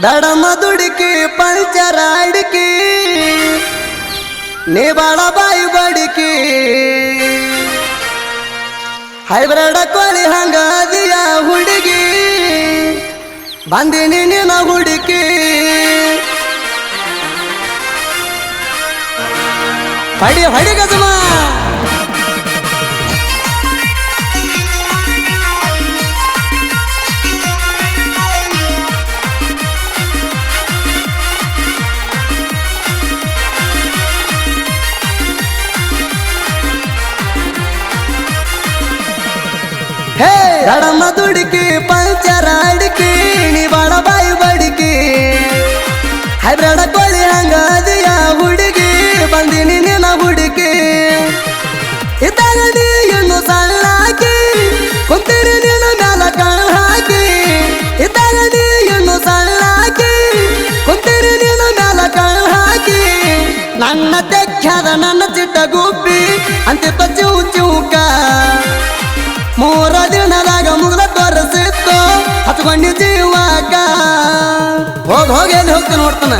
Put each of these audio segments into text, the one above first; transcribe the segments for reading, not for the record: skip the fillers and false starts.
ದಡಮ ದುಡುಕಿ ಪಂಚರ ಅಡಿಕಿ ನೀ ಬಾಳ ಬಾಯಿ ಬಡಿಕಿ ಹೈಬ್ರಿಡ ಕೋಳಿ ಹಂಗದಿಯ ಹುಡುಗಿ ಬಂದಿನಿ ನಿನ್ನ ಹುಡುಕಿ ಹಡಿ ಹಡಿ ಗಜಮ ದಡಮ ದುಡುಕಿ ಪಂಚರ ಅಡಿಕಿ ನೀ ಬಾಳ ಬಾಯಿ ಬಡಿಕಿ ಹೈಬ್ರಿಡ ಕೋಳಿ ಹಂಗದಿಯ ಹುಡುಗಿ ಬಂದಿನಿ ನಿನ್ನ ಹುಡುಕಿ ಇದ್ದಾಗಡಿ ಇನ್ನು ಸಣ್ಣಾಕಿ ಕುಂತಿರಿ ನಿನ್ನ ಮ್ಯಾಲ ಕಣ್ ಹಾಕಿ ಇದ್ದಾಗಡಿ ಇನ್ನು ಸಣ್ಣಾಕಿ ಕುಂತಿರಿ ನಿನ್ನ ಮ್ಯಾಲ ಕಣ್ ಹಾಕಿ ನನ್ನ ತೆಖ್ಯಾದ ನನ್ನ ಚಿಟ್ಟ ಗುಬ್ಬಿ ಅಂತಿಪ್ಪ ಚಿವು ಚಿವುಕ ಮೂರ ದಿನದಾಗ ಮುಗ್ದ ತೋರಿಸಿತ್ತು ಹತ್ಕೊಂಡಿ ಜೀವಾಗ ಹೋಗಿ ಎಲ್ಲಿ ಹೋಗ್ತೀನಿ ನೋಡ್ತಾನ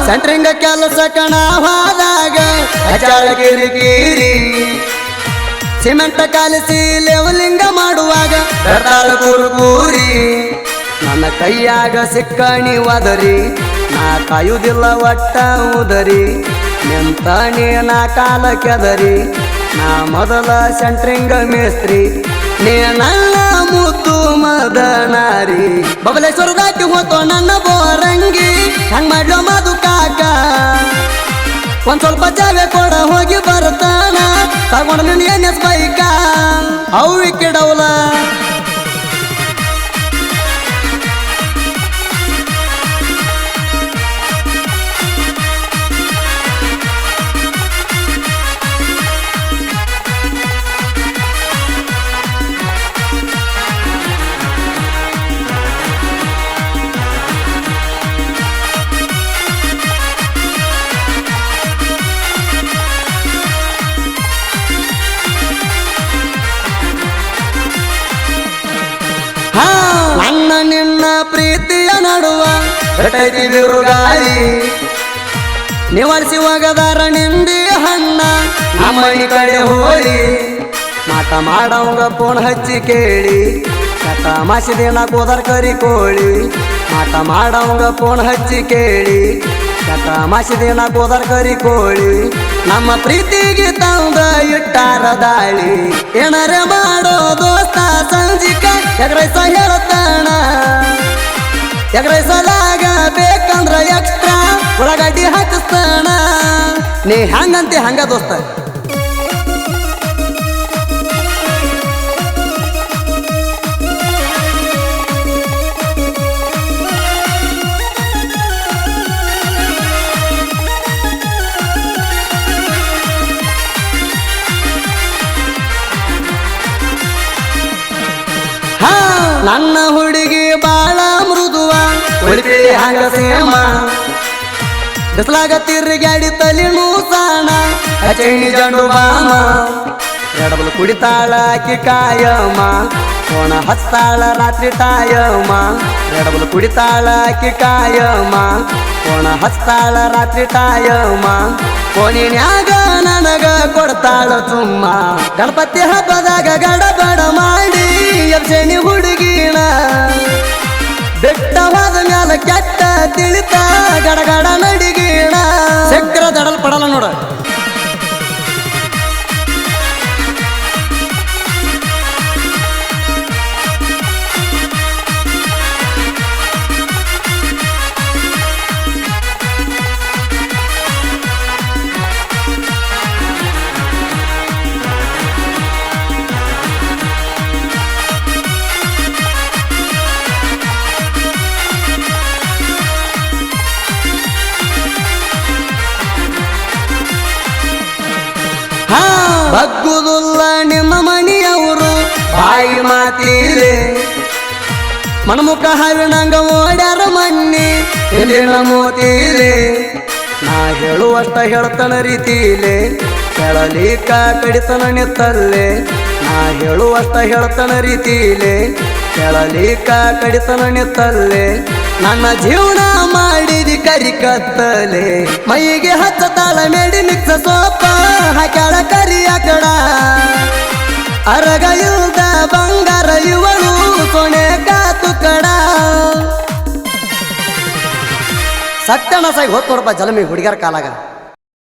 ಸೆಂಟ್ರಿಂಗ ಕೆಲಸ ಕಣ ಹೋದಾಗ ಹಚ್ಚಾಳ ಕಿರಿಕಿರಿ ಸಿಮೆಂಟ್ ಕಾಲಿಸಿ ಲೆವಲಿಂಗ ಮಾಡುವಾಗ ಬರ್ತಾಳ ಕೂರಿ ನನ್ನ ಕೈಯಾಗ ಸಿಕ್ಕಣಿ ಒದರಿ ನಾ ಕಾಯುವುದಿಲ್ಲ ಒಟ್ಟ ಉದರಿ ನಿಂತ ನಾ ಕಾಲ ಕೆದರಿ ನಾ ಮೊದಲ ಸೆಂಟ್ರಿಂಗ ಮೇಸ್ತ್ರಿ ನೀ ನನ್ನ ಮುದ್ದು ಮದನಾರಿ ಬಬಲೇಶ್ವರದಾಕಿ ಹೋತೋ ನನ್ನ ಬೋರಂಗಿ ಹಂಗ ಮಾಡ್ಲೋ ಮಧು ಕಾಕ ಒಂದ್ ಸ್ವಲ್ಪ ಜಾಗ ಕೊಡ ಹೋಗಿ ಬರ್ತಾನ ತಗೊಂಡು ನಿನ್ ಏನ್ ಬೈಕ ಅವು ಕಿಡವಲ ನನ್ನ ನಿನ್ನ ಪ್ರೀತಿಯ ನಡುವ ಬೆಟೈತಿ ಬಿರುಗಾಳಿ ನಿವಾರಿಸಿ ಹೋಗದಾರ ನಿಂದಿ ಹಣ್ಣ ನಮ್ಮನಿ ಕಡೆ ಹೋಳಿ ಮಾಟ ಮಾಡವಂಗ ಫೋನ್ ಹಚ್ಚಿ ಕೇಳಿ ಕಟ ಮಾಸಿದಿನ ಕೋದರ್ ಕರಿ ಕೋಳಿ ಮಾಟ ಮಾಡವಂಗ ಫೋನ್ ಹಚ್ಚಿ ಕೇಳಿ ಕಟ ಮಾಸಿದಿನ ಕೋದರ್ ಕರಿ ಕೋಳಿ ನಮ್ಮ ಪ್ರೀತಿಗೆ ತಂದ ಇಟ್ಟಾರ ದಾಳಿ ಏನಾರೆ ಮಾಡೋ ದೋಸ್ತ ಸಂಜಿಕ ಎಗ್ರೈಸ ಹೇಳ್ತಾನ ಎಗ್ರೈಸಲಾಗ ಬೇಕಂದ್ರ ಎಕ್ಸ್ಟ್ರಾ ಒಳಗಡ್ಡಿ ಹಾಕಿಸ್ತಾನ ನೀ ಹಂಗಂತೆ ಹಂಗ ದೋಸ್ತ ನನ್ನ ಹುಡುಗಿ ಬಾಳ ಮೃದುವ ಉಳಿಪಿ ಹಂಗ ಸೇಮ ಬಿಸಲಾಗ ತಿರ್ಗಾಡಿ ತಲಿ ನೂಸಾಣ ಹಚಣಿ ಜಂಡು ಬಾಮ ಎಡಬಲು ಕುಡಿತಾಳ ಆಕಿ ಕಾಯಮ್ಮ ಕೋಣ ಹಸ್ತಾಳ ರಾತ್ರಿ ಟಾಯಮ್ಮ ಎಡಬಲು ಕುಡಿತಾಳ ಆಕಿ ಕಾಯಮ್ಮ ಕೋಣ ಹಸ್ತಾಳ ರಾತ್ರಿ ಟಾಯಮ್ಮ ಕೋಣಿನ್ಯಾಗ ನನಗ ಕೊಡ್ತಾಳ ಸುಮ್ಮ ಗಣಪತಿ ಹಬ್ಬದಾಗ ಗಡಬಡ ಮಾಡಿ ಎಬ್ಸೇನಿ ಹುಡುಗಿನ ಬೆಟ್ಟವಾದ ಮ್ಯಾಲ ಕೆಟ್ಟ ತಿಳಿತ ಗಡಗಡ ನಡಿಗೀಣ ಚಕ್ರ ದಡಲ್ ಪಡಲ್ಲ ನೋಡ ಬಗ್ಗುದುಲ್ಲ ನಿಮ್ಮ ಮನೆಯವರು ಬಾಯಿ ಮಾತಿಲೆ ಮಣಮುಖ ಹಾವಿನಂಗ ಓಡ್ಯಾರ ಮಣ್ಣಿ ಎಲ್ಲಿನ ಮೋತಿಲೆ ನಾ ಹೇಳುವಷ್ಟ ಹೇಳ್ತನ ರೀತಿಲೆ ಕೆಳಲಿಕ ಕಡಿತನ ನಿತ್ತಲ್ಲೆ ನಾ ಹೇಳುವಷ್ಟ ಹೇಳ್ತನ ರೀತಿಲೆ ಕೆಳಲಿಕ ಕಡಿತನ ನಿತ್ತಲ್ಲೆ ನನ್ನ ಜೀವನ ಮಾಡಿದಿ ಕರಿ ಕತ್ತಲೆ ಮೈಗೆ ಹಚ್ಚತಾಳ ಮೇಡಿ ಮಿಕ್ಸ ಸೋಪ ಹಾಕ್ಯಾಳ ಕರಿಯ ಕಡ ಅರಗ ಇಲ್ದ ಬಂಗಾರ ಇವಳು ಸೊಣೆ ಕಾತು ಕಡ ಸತ್ಯನ ಸಾಗಿ ಹೋತ್ ನೋಡಪ್ಪ ಜಲಮಿ ಹುಡುಗ್ಯಾರ ಕಾಲಾಗ